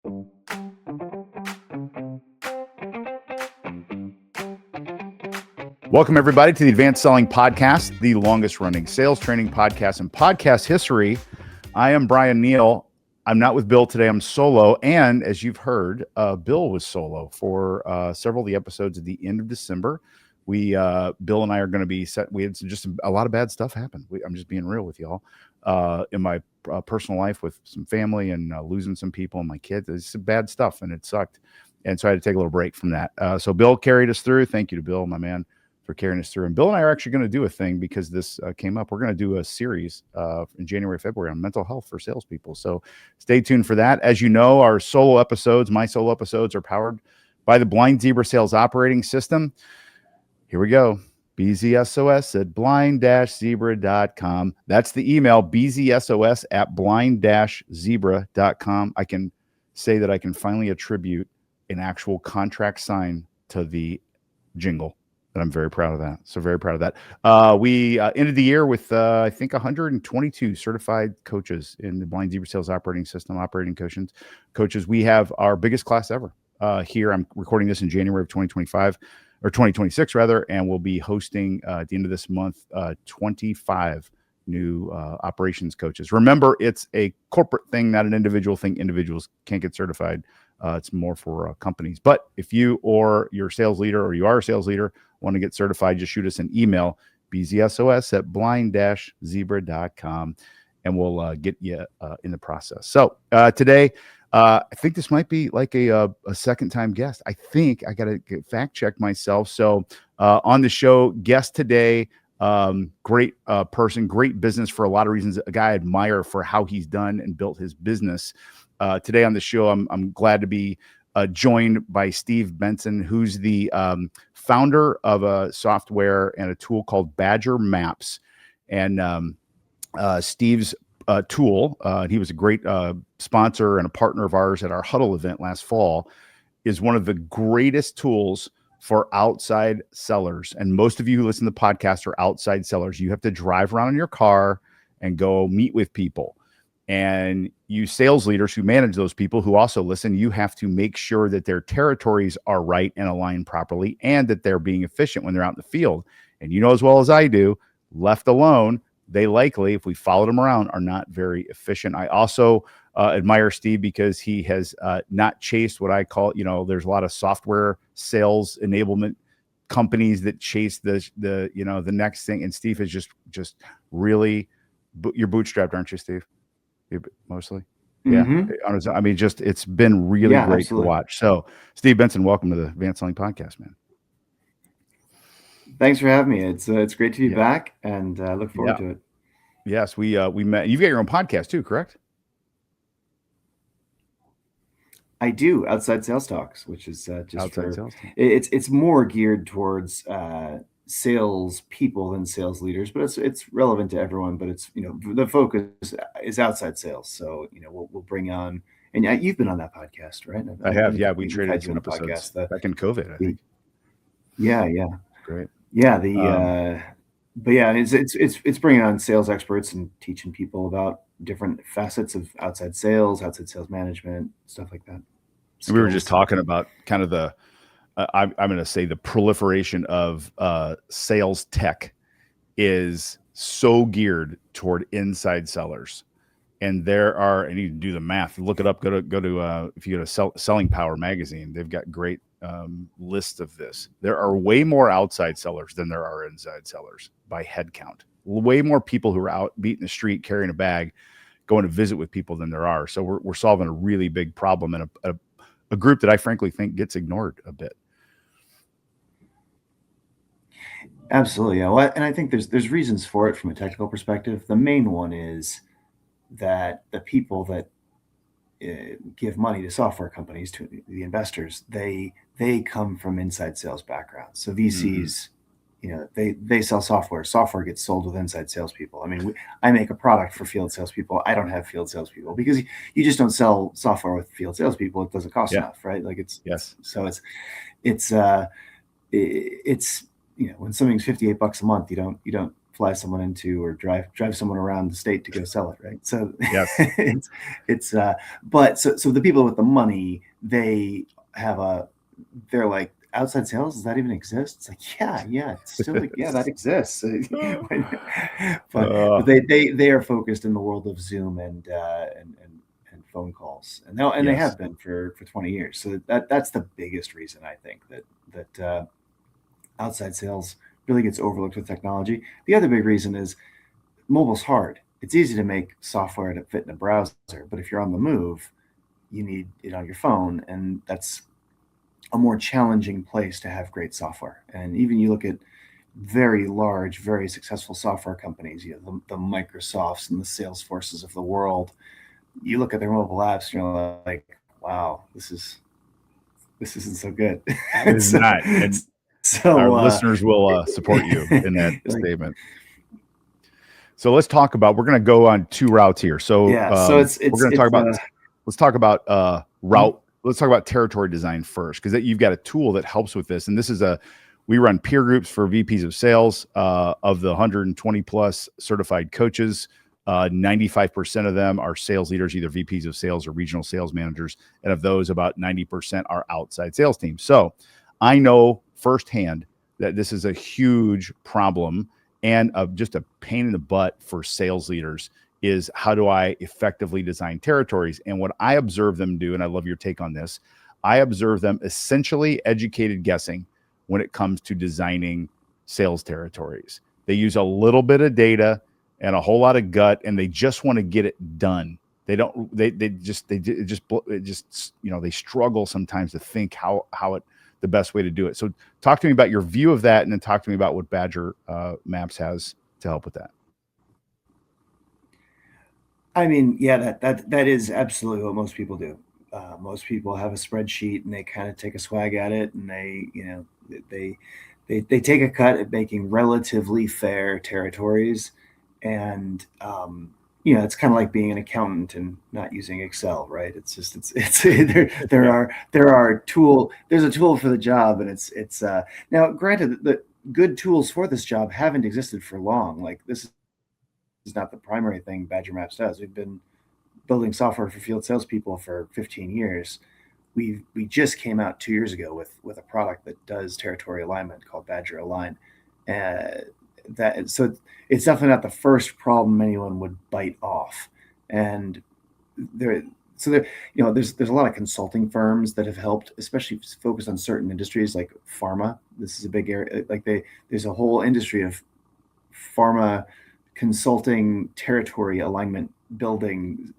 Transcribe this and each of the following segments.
Welcome, everybody, to the Advanced Selling Podcast, the longest running sales training podcast in podcast history. I am Bryan Neale. I'm not with Bill today. I'm solo. And as you've heard, Bill was solo for several of the episodes at the end of December. Bill and I are going to be set. We had just a lot of bad stuff happen. I'm just being real with y'all. In my personal life with some family and losing some people and my kids. It's some bad stuff and it sucked. And so I had to take a little break from that. So Bill carried us through. Thank you to Bill, my man, for carrying us through. And Bill and I are actually going to do a thing because this came up. We're going to do a series in January, February on mental health for salespeople. So stay tuned for that. As you know, our solo episodes, my solo episodes, are powered by the Blind Zebra Sales Operating System. Here we go. BZSOS at blind-zebra.com. That's the email, BZSOS at blind-zebra.com. I can say that I can finally attribute an actual contract sign to the jingle. And I'm very proud of that. So very proud of that. We ended the year with, I think, 122 certified coaches in the Blind Zebra Sales Operating System, operating coaches. We have our biggest class ever here. I'm recording this in January of 2025, or 2026 rather, and we'll be hosting at the end of this month 25 new operations coaches. Remember, it's a corporate thing, not an individual thing. Individuals can't get certified. It's more for companies. But if you or your sales leader, or you are a sales leader, want to get certified, just shoot us an email, bzsos at blind-zebra.com, and we'll get you in the process. So today, I think this might be like a second time guest. I think I got to fact check myself. So on the show, guest today, great person, great business for a lot of reasons. A guy I admire for how he's done and built his business. Today on the show, I'm glad to be joined by Steve Benson, who's the founder of a software and a tool called Badger Maps. And Steve's tool, he was a great sponsor and a partner of ours at our Huddle event last fall, is one of the greatest tools for outside sellers. And most of you who listen to the podcast are outside sellers. You have to drive around in your car and go meet with people. And you sales leaders who manage those people who also listen, you have to make sure that their territories are right and aligned properly, and that they're being efficient when they're out in the field. And you know as well as I do, left alone, they likely, if we followed them around, are not very efficient. I also admire Steve because he has not chased what I call, there's a lot of software sales enablement companies that chase the next thing. And Steve is just really, you're bootstrapped, aren't you, Steve? Mostly. Mm-hmm. Yeah. I mean, it's been really great absolutely. to watch. So Steve Benson, welcome to the Advanced Selling Podcast, man. Thanks for having me. It's great to be back, and I look forward to it. Yes, we met. You've got your own podcast too, correct? I do, Outside Sales Talks, which is just Outside Sales. It's more geared towards sales people than sales leaders, but it's relevant to everyone. But it's the focus is outside sales. So we'll bring on, and you've been on that podcast, right? I have. Yeah, we traded some episodes back in COVID, I think. Yeah. Great. Yeah, but yeah, it's bringing on sales experts and teaching people about different facets of outside sales management, stuff like that. We were just talking about kind of the, I'm going to say the proliferation of sales tech is so geared toward inside sellers. And and you can do the math, look it up, go to if you go to Selling Power magazine, they've got great lists of this. There are way more outside sellers than there are inside sellers by head count. Way more people who are out beating the street, carrying a bag, going to visit with people than there are. So we're solving a really big problem in a group that I frankly think gets ignored a bit. Absolutely. Yeah. Well, and I think there's reasons for it from a technical perspective. The main one is that the people that give money to software companies, to the investors, they come from inside sales backgrounds. So VCs, they sell software. Software gets sold with inside salespeople. I mean, I make a product for field salespeople. I don't have field salespeople because you just don't sell software with field salespeople. It doesn't cost enough, right? Like so it's when something's $58 a month, you don't fly someone into or drive someone around the state to go sell it, right? So Yes. it's but so the people with the money, they're like, outside sales, does that even exist? It's like, yeah, it's still like, yeah, that exists. but Uh, they are focused in the world of Zoom and phone calls, and they yes. have been for 20 years. So that's the biggest reason I think that outside sales really gets overlooked with technology. The other big reason is mobile's hard. It's easy to make software to fit in a browser, but if you're on the move, you need it on your phone, and that's a more challenging place to have great software. And even you look at very large, very successful software companies, the Microsofts and the Salesforces of the world. You look at their mobile apps, and you're like, wow, this isn't so good. It is so, not. And our so listeners will support you in that like, statement. So let's talk about, we're going to go on two routes here. So yeah, so we're going to talk about, let's talk about route. Mhm. Let's talk about territory design first, because you've got a tool that helps with this. And this is we run peer groups for VPs of sales of the 120 plus certified coaches. 95% of them are sales leaders, either VPs of sales or regional sales managers. And of those, about 90% are outside sales teams. So I know firsthand that this is a huge problem and just a pain in the butt for sales leaders is, how do I effectively design territories? And what I observe them do, and I love your take on this, I observe them essentially educated guessing when it comes to designing sales territories. They use a little bit of data and a whole lot of gut, and they just want to get it done. They don't, they just, they struggle sometimes to think how the best way to do it. So talk to me about your view of that, and then talk to me about what Badger Maps has to help with that. I mean, yeah, that is absolutely what most people do. Most people have a spreadsheet and they kind of take a swag at it, and they they take a cut at making relatively fair territories, and it's kind of like being an accountant and not using Excel, right? It's just it's there's a tool for the job, and it's now granted the good tools for this job haven't existed for long. Like, this is not the primary thing Badger Maps does. We've been building software for field salespeople for 15 years. We just came out 2 years ago with a product that does territory alignment called Badger Align. So it's definitely not the first problem anyone would bite off. And there's a lot of consulting firms that have helped, especially focused on certain industries like pharma. This is a big area. Like, there's a whole industry of pharma consulting, territory alignment building,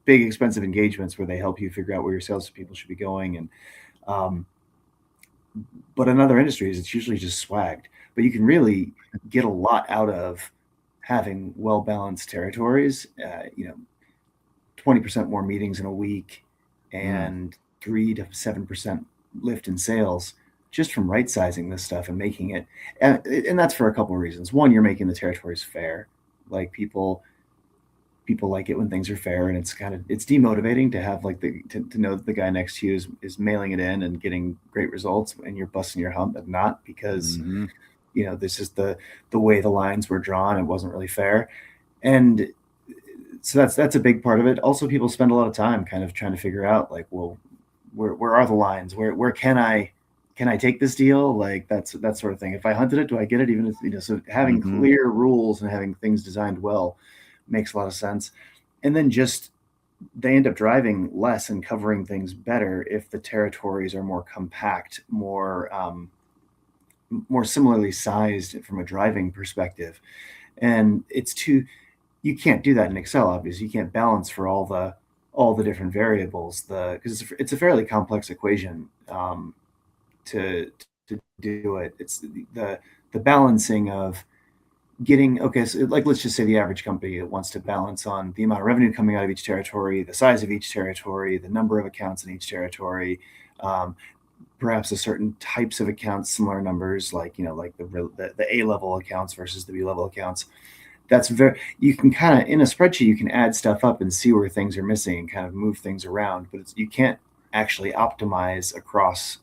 big expensive engagements where they help you figure out where your salespeople should be going. And but in other industries, it's usually just swagged. But you can really get a lot out of having well balanced territories. 20% more meetings in a week, and 3 to 7% lift in sales just from right sizing this stuff and making it. And that's for a couple of reasons. One, you're making the territories fair. Like, people like it when things are fair, and it's demotivating to have to know that the guy next to you is mailing it in and getting great results, and you're busting your hump and not, because this is the way the lines were drawn. It wasn't really fair. And so that's a big part of it. Also, people spend a lot of time kind of trying to figure out, like, well, where are the lines? Where can I take this deal? Like, that sort of thing. If I hunted it, do I get it? Even if, so having clear rules and having things designed well makes a lot of sense. And then just, they end up driving less and covering things better if the territories are more compact, more similarly sized from a driving perspective. And you can't do that in Excel, obviously. You can't balance for all the different variables, because it's a fairly complex equation to do it. It's the balancing of getting, okay, so like, let's just say the average company wants to balance on the amount of revenue coming out of each territory, the size of each territory, the number of accounts in each territory, perhaps a certain types of accounts, similar numbers, like the A level accounts versus the B level accounts. You can kind of, in a spreadsheet, you can add stuff up and see where things are missing and kind of move things around, but you can't actually optimize across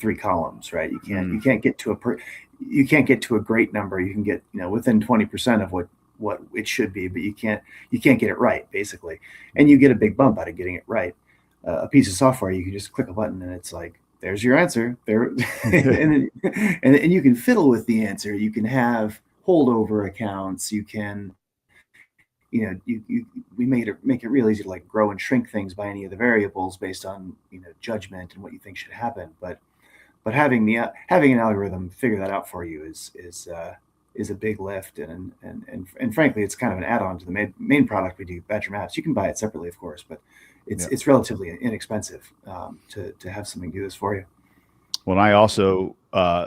3 columns, right? You can't get to you can't get to a great number. You can get, within 20% of what it should be, but you can't get it right, basically. And you get a big bump out of getting it right. A piece of software, you can just click a button and it's like, there's your answer there. and you can fiddle with the answer. You can have holdover accounts. You can, we make it real easy to like grow and shrink things by any of the variables based on, judgment and what you think should happen. But having an algorithm figure that out for you is a big lift, and frankly, it's kind of an add-on to the main product we do, Badger Maps. You can buy it separately, of course, but it's relatively inexpensive to have something do this for you. Well, I also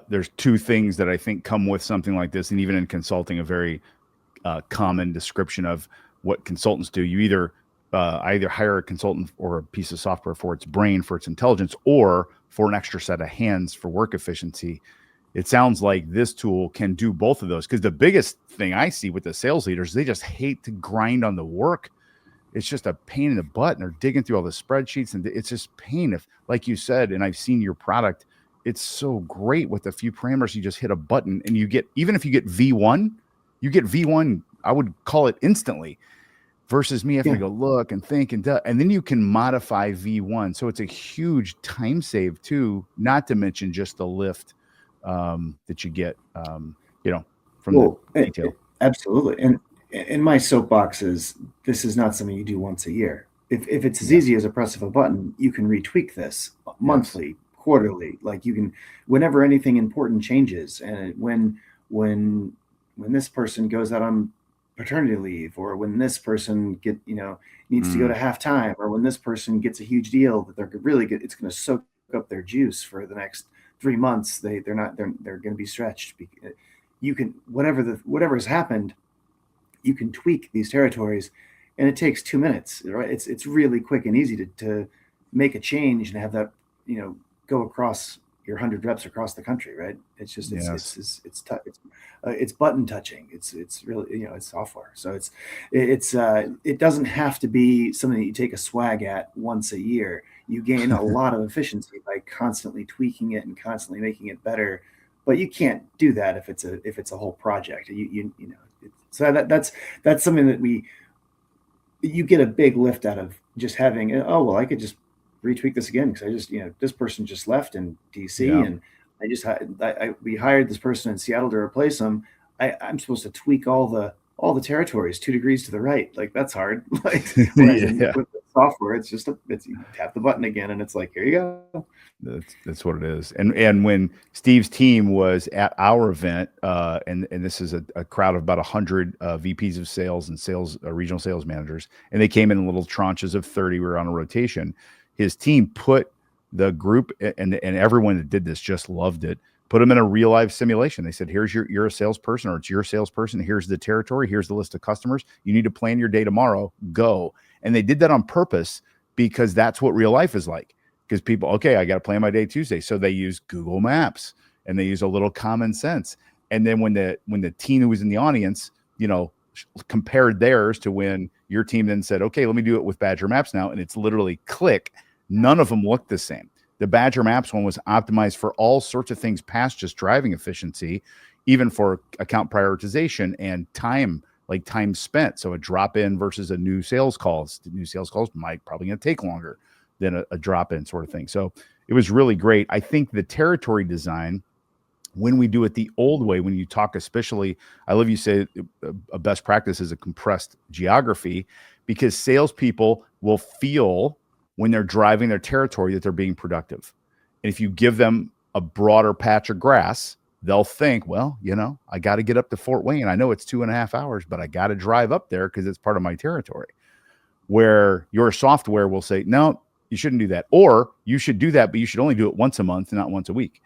there's 2 things that I think come with something like this, and even in consulting, a very common description of what consultants do. You either hire a consultant or a piece of software for its brain, for its intelligence, or for an extra set of hands for work efficiency. It sounds like this tool can do both of those, because the biggest thing I see with the sales leaders, they just hate to grind on the work. It's just a pain in the butt, and they're digging through all the spreadsheets, and it's just pain. If, like you said, and I've seen your product, it's so great with a few parameters. You just hit a button and you get, even if you get V1, I would call it instantly, versus me having to go look and think and then you can modify V1. So it's a huge time save too, not to mention just the lift that you get, from the detail. Absolutely. And my soapbox is, this is not something you do once a year. If it's as easy as a press of a button, you can retweak this monthly, quarterly. Like you can, whenever anything important changes, and when this person goes out on paternity leave, or when this person needs to go to halftime, or when this person gets a huge deal that they're really good, it's going to soak up their juice for the next 3 months. They're going to be stretched. You can, whatever has happened, you can tweak these territories, and it takes 2 minutes, right? It's really quick and easy to make a change and have that, go across your 100 reps across the country, right? It's just, it's button touching. It's really, it's software. So it doesn't have to be something that you take a swag at once a year. You gain a lot of efficiency by constantly tweaking it and constantly making it better. But you can't do that if it's a whole project. So that's something that you get a big lift out of just having. Oh well, I could just retweak this again, because I just, this person just left in DC, and we hired this person in Seattle to replace them. I'm supposed to tweak all the territories 2 degrees to the right. Like, that's hard. Like with the software, it's just you tap the button again, and it's like, here you go. That's what it is. And when Steve's team was at our event, and this is a crowd of about 100 VPs of sales and regional sales managers, and they came in little tranches of 30. We were on a rotation. His team put the group, and everyone that did this just loved it, put them in a real life simulation. They said, here's you're a salesperson, or it's your salesperson. Here's the territory. Here's the list of customers. You need to plan your day tomorrow. Go. And they did that on purpose, because that's what real life is like. Because people, okay, I got to plan my day Tuesday. So they use Google Maps, and they use a little common sense. And then when the team who was in the audience, compared theirs to when your team then said, okay, let me do it with Badger Maps now. And it's literally click. None of them looked the same. The Badger Maps one was optimized for all sorts of things past just driving efficiency, even for account prioritization and time, like time spent. So a drop in versus a new sales calls. The new sales calls probably going to take longer than a drop in sort of thing. So it was really great. I think the territory design, when we do it the old way, when you talk, especially, I love you say a best practice is a compressed geography, because salespeople will feel when they're driving their territory that they're being productive. And if you give them a broader patch of grass, they'll think, well, I got to get up to Fort Wayne. I know it's 2.5 hours, but I got to drive up there because it's part of my territory. Where your software will say, no, you shouldn't do that. Or you should do that, but you should only do it once a month, not once a week.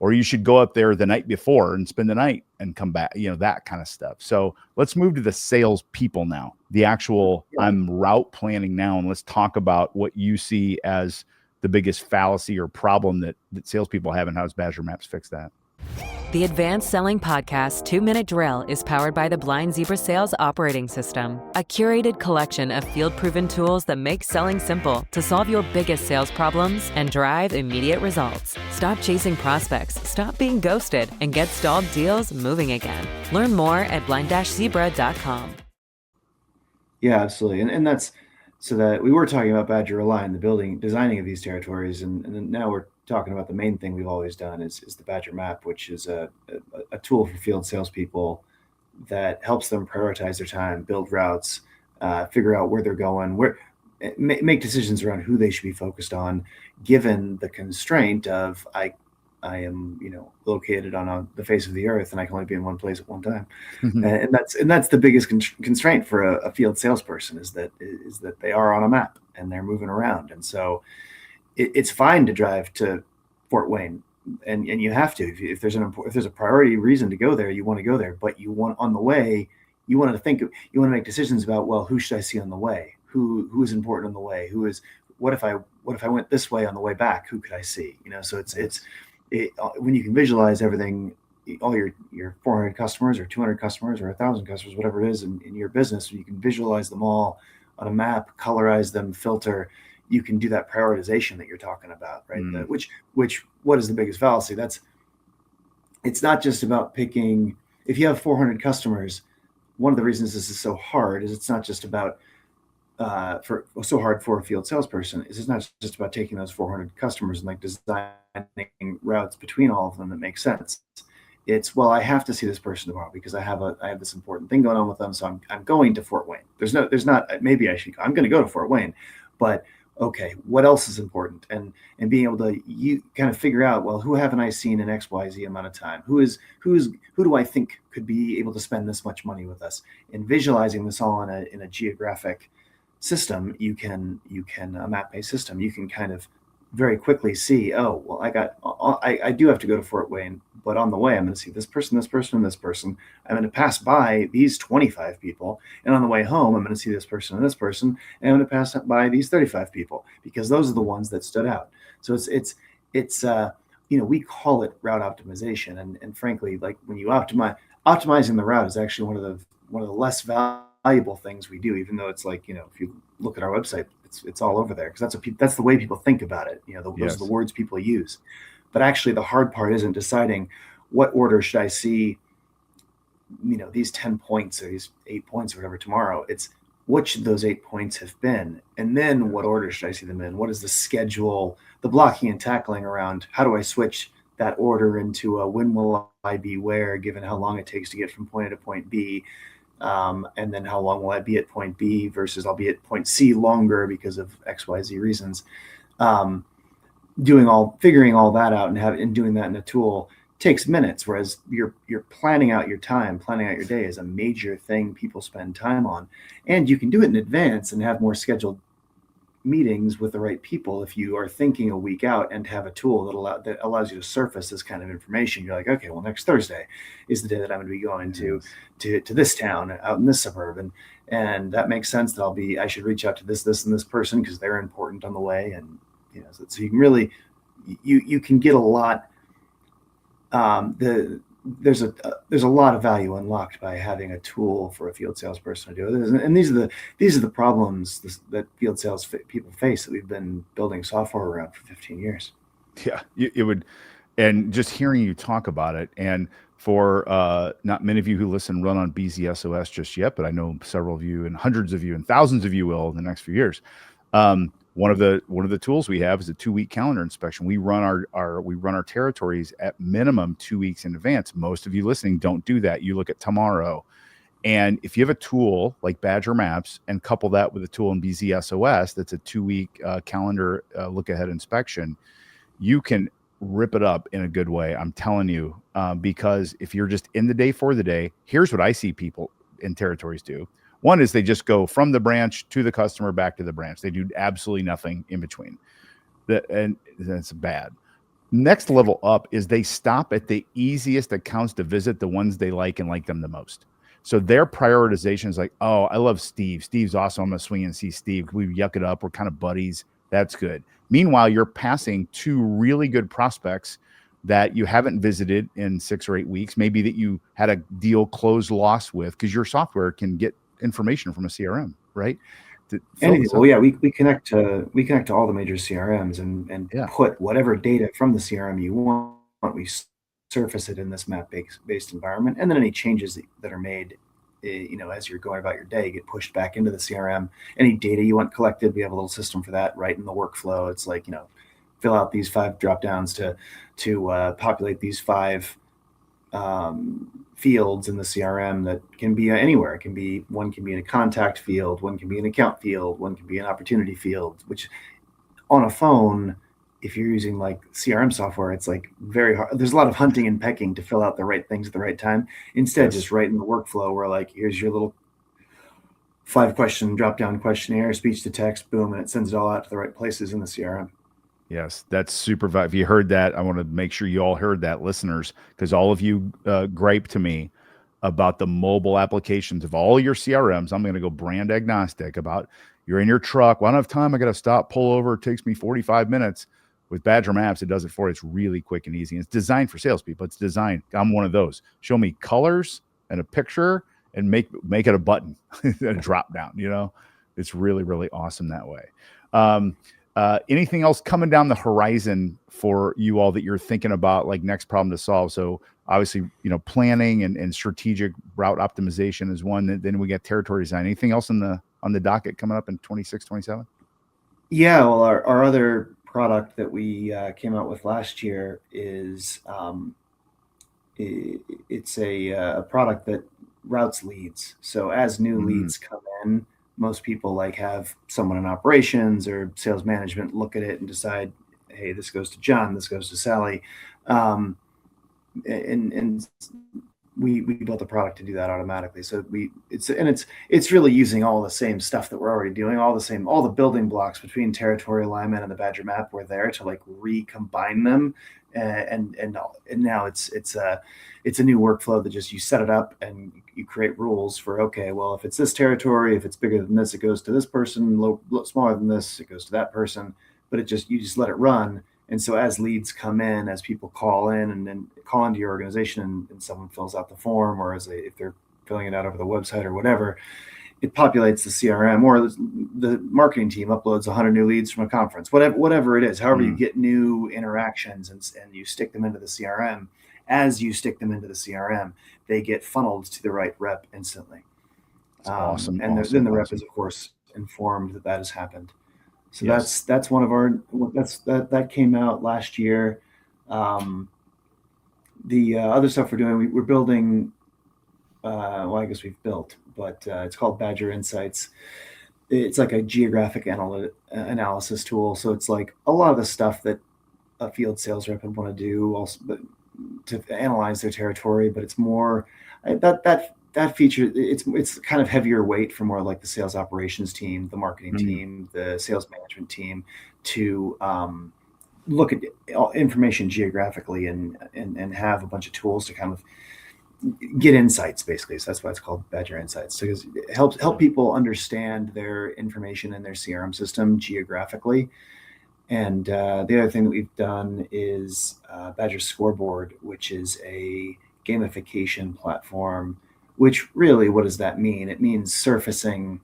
Or you should go up there the night before and spend the night and come back, that kind of stuff. So let's move to the sales people now, the actual I'm route planning now. And let's talk about what you see as the biggest fallacy or problem that salespeople have, and how does Badger Maps fix that? The Advanced Selling Podcast 2-Minute Drill is powered by the Blind Zebra Sales Operating System, a curated collection of field-proven tools that make selling simple to solve your biggest sales problems and drive immediate results. Stop chasing prospects, stop being ghosted, and get stalled deals moving again. Learn more at blind-zebra.com. Yeah, absolutely. And that's so that we were talking about Badger Align, the designing of these territories. And then now we're talking about the main thing we've always done is the Badger Map, which is a tool for field salespeople that helps them prioritize their time, build routes, figure out where they're going, make decisions around who they should be focused on, given the constraint of I am, located on the face of the earth, and I can only be in one place at one time. And that's the biggest constraint for a field salesperson is that they are on a map and they're moving around. And so it's fine to drive to Fort Wayne, and you have to if there's a priority reason to go there, you want to go there. But you want on the way, you want to make decisions about, well, who should I see on the way? Who is important on the way? What if I went this way on the way back? Who could I see? So when you can visualize everything, all your 400 customers or 200 customers or 1,000 customers, whatever it is in your business, you can visualize them all on a map, colorize them, filter. You can do that prioritization that you're talking about, right? What is the biggest fallacy? It's not just about picking. If you have 400 customers, one of the reasons this is so hard is it's not just about so hard for a field salesperson is it's not just about taking those 400 customers and like designing routes between all of them that make sense. It's, well, I have to see this person tomorrow because I have this important thing going on with them. So I'm going to Fort Wayne. Maybe I'm going to go to Fort Wayne, but okay, what else is important? And being able to kind of figure out, well, who haven't I seen in XYZ amount of time? Who do I think could be able to spend this much money with us? And visualizing this all in a geographic system, a map-based system, you can kind of very quickly see, oh, well, I do have to go to Fort Wayne, but on the way, I'm going to see this person, this person, and this person. I'm going to pass by these 25 people. And on the way home, I'm going to see this person and this person. And I'm going to pass by these 35 people because those are the ones that stood out. So it's we call it route optimization. And frankly, like when you optimizing the route is actually one of the less valuable things we do, even though it's like, if you look at our website, it's all over there because that's the way people think about it. Those are the words people use. But actually, the hard part isn't deciding what order should I see, these 10 points or these 8 points or whatever tomorrow. It's what should those 8 points have been? And then what order should I see them in? What is the schedule, the blocking and tackling around how do I switch that order into when will I be where, given how long it takes to get from point A to point B? And then how long will I be at point B versus I'll be at point C longer because of XYZ reasons. Figuring all that out and doing that in a tool takes minutes, whereas you're planning out your time, planning out your day is a major thing people spend time on. And you can do it in advance and have more scheduled meetings with the right people if you are thinking a week out and have a tool that allows you to surface this kind of information. You're like, okay, well, next Thursday is the day that I'm going to be going to this town out in this suburb, and that makes sense that I should reach out to this and this person because they're important on the way. And so you can really you can get a lot. There's a lot of value unlocked by having a tool for a field salesperson to do it. And these are the problems that field sales people face that we've been building software around for 15 years. Yeah, it would. And just hearing you talk about it, and for not many of you who listen run on BZSOS just yet, but I know several of you and hundreds of you and thousands of you will in the next few years. One of the tools we have is a 2-week calendar inspection. We run our territories at minimum 2 weeks in advance. Most of you listening don't do that. You look at tomorrow. And if you have a tool like Badger Maps and couple that with a tool in BZSOS that's a 2-week calendar look ahead inspection, you can rip it up in a good way. I'm telling you, because if you're just in the day for the day, here's what I see people in territories do. One is they just go from the branch to the customer, back to the branch. They do absolutely nothing in between. And that's bad. Next level up is they stop at the easiest accounts to visit, the ones they like and like them the most. So their prioritization is like, oh, I love Steve. Steve's awesome. I'm going to swing and see Steve. We yuck it up. We're kind of buddies. That's good. Meanwhile, you're passing 2 really good prospects that you haven't visited in 6 or 8 weeks, maybe that you had a deal closed loss with, because your software can get information from a CRM, right? Well, yeah, we connect to all the major CRMs and Yeah. put whatever data from the CRM you want. We surface it in this map based environment, and then any changes that are made, as you're going about your day, get pushed back into the CRM. Any data you want collected, we have a little system for that right in the workflow. It's like, fill out these 5 drop downs to populate these 5 fields in the CRM that can be anywhere. One can be in a contact field, one can be an account field, one can be an opportunity field, which on a phone, if you're using like CRM software, it's like very hard. There's a lot of hunting and pecking to fill out the right things at the right time. Instead, just right in the workflow where like, here's your little 5-question drop-down questionnaire, speech to text, boom, and it sends it all out to the right places in the CRM. Yes, that's super. If you heard that, I want to make sure you all heard that, listeners, because all of you gripe to me about the mobile applications of all your CRMs. I'm going to go brand agnostic about you're in your truck. Well, I don't have time. I got to stop, pull over. It takes me 45 minutes. With Badger Maps, it does it for you. It's really quick and easy. It's designed for salespeople. It's designed. I'm one of those. Show me colors and a picture and make it a button, a drop down. It's really, really awesome that way. Anything else coming down the horizon for you all that you're thinking about, like next problem to solve? So obviously, planning and strategic route optimization is one. Then we got territory design. Anything else on the docket coming up in 26, 27? Yeah, well, our other product that we came out with last year is it's a product that routes leads. So as new leads come in, most people like have someone in operations or sales management look at it and decide, hey, this goes to John, this goes to Sally. And we built a product to do that automatically. So it's really using all the same stuff that we're already doing, all the building blocks between territory alignment and the Badger map were there to like recombine them. And now it's a new workflow that just you set it up and you create rules for, okay, well, if it's this territory, if it's bigger than this, it goes to this person, smaller than this, it goes to that person, but you just let it run. And so as leads come in, as people call in and then call into your organization and someone fills out the form, or if they're filling it out over the website or whatever, it populates the CRM, or the marketing team uploads 100 new leads from a conference, whatever it is, however you get new interactions and you stick them into the CRM. As you stick them into the CRM, they get funneled to the right rep instantly. Awesome. And then the rep is, of course, informed that has happened. So that's one of our that came out last year. The other stuff we're doing, we're building. I guess we've built, but it's called Badger Insights. It's like a geographic analysis tool. So it's like a lot of the stuff that a field sales rep would want to do, also, but to analyze their territory. But it's more that feature. It's kind of heavier weight for more like the sales operations team, the marketing team, the sales management team to look at information geographically and have a bunch of tools to kind of get insights, basically. So that's why it's called Badger Insights, because it help people understand their information in their CRM system geographically. And the other thing that we've done is Badger Scoreboard, which is a gamification platform. Which really, what does that mean? It means surfacing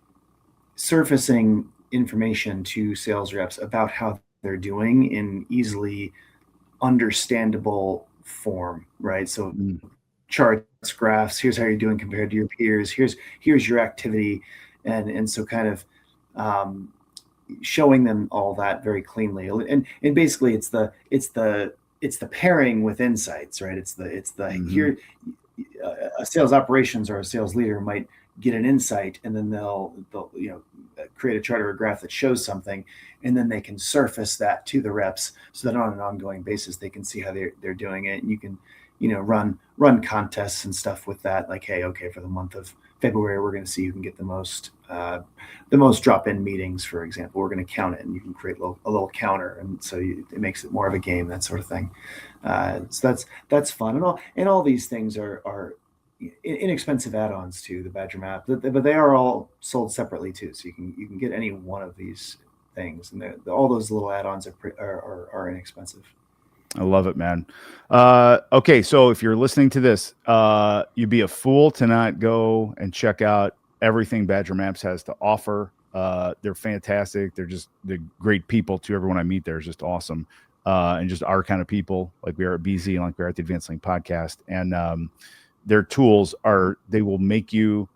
information to sales reps about how they're doing in easily understandable form, right? So charts, graphs, here's how you're doing compared to your peers, here's your activity, and so kind of showing them all that very cleanly. And basically it's the pairing with insights, right? It's the here a sales operations or a sales leader might get an insight, and then they'll create a chart or a graph that shows something, and then they can surface that to the reps so that on an ongoing basis they can see how they're doing it. And you can run contests and stuff with that, like, hey, okay, for the month of February we're going to see who can get the most drop-in meetings, for example. We're going to count it, and you can create a little counter, and so it makes it more of a game, that sort of thing. So that's fun, and all these things are inexpensive add-ons to the Badger map, but they are all sold separately too. So you can get any one of these things, and all those little add-ons are inexpensive. I love it, man. Okay, so if you're listening to this, you'd be a fool to not go and check out everything Badger Maps has to offer. They're fantastic. They're great people too. Everyone I meet there is just awesome, and just our kind of people, like we are at BZ and like we are at the Advanced Link podcast. And their tools they will make you.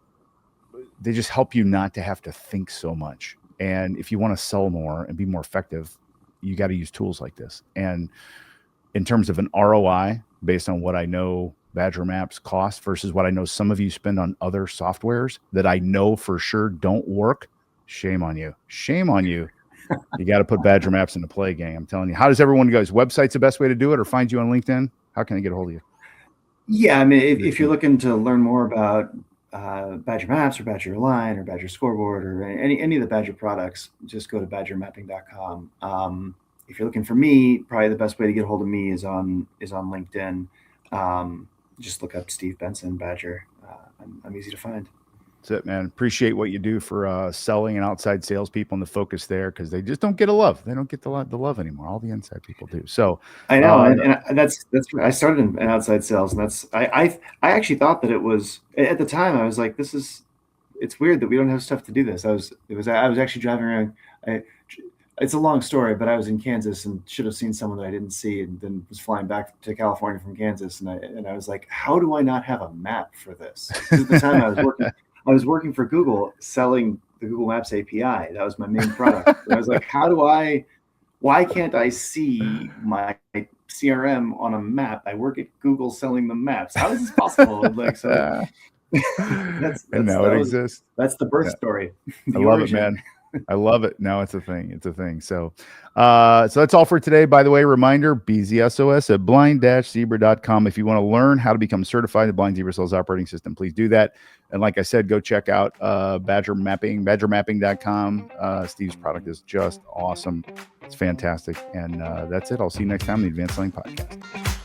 They just help you not to have to think so much. And if you want to sell more and be more effective, you got to use tools like this. And in terms of an ROI, based on what I know Badger Maps cost versus what I know some of you spend on other softwares that I know for sure don't work, shame on you. Shame on you. You got to put Badger Maps into play, gang. I'm telling you. How does everyone go? Is website's the best way to do it, or find you on LinkedIn? How can I get a hold of you? Yeah, I mean, if you're looking to learn more about Badger Maps or Badger Align or Badger Scoreboard or any of the Badger products, just go to badgermapping.com. If you're looking for me, probably the best way to get a hold of me is on LinkedIn. Just look up Steve Benson, Badger. I'm easy to find. That's it, man. Appreciate what you do for selling and outside salespeople and the focus there, because they just don't get a love. They don't get the love anymore. All the inside people do. So I know, and that's I started in outside sales, and that's I actually thought that it was at the time. I was like, it's weird that we don't have stuff to do this. I was actually driving around. It's a long story, but I was in Kansas and should have seen someone that I didn't see, and then was flying back to California from Kansas, and I was like, how do I not have a map for this? At the time, I was working for Google selling the Google Maps API. That was my main product. And I was like, why can't I see my CRM on a map? I work at Google selling the maps. How is this possible? Like, so that's now it exists. That's the birth story. I love it, man. I love it. No, it's a thing. It's a thing. So that's all for today. By the way, reminder, BZSOS at blind-zebra.com. If you want to learn how to become certified in the Blind Zebra Sales Operating System, please do that. And like I said, go check out Badger Mapping, badgermapping.com. Steve's product is just awesome. It's fantastic. And that's it. I'll see you next time on the Advanced Selling Podcast.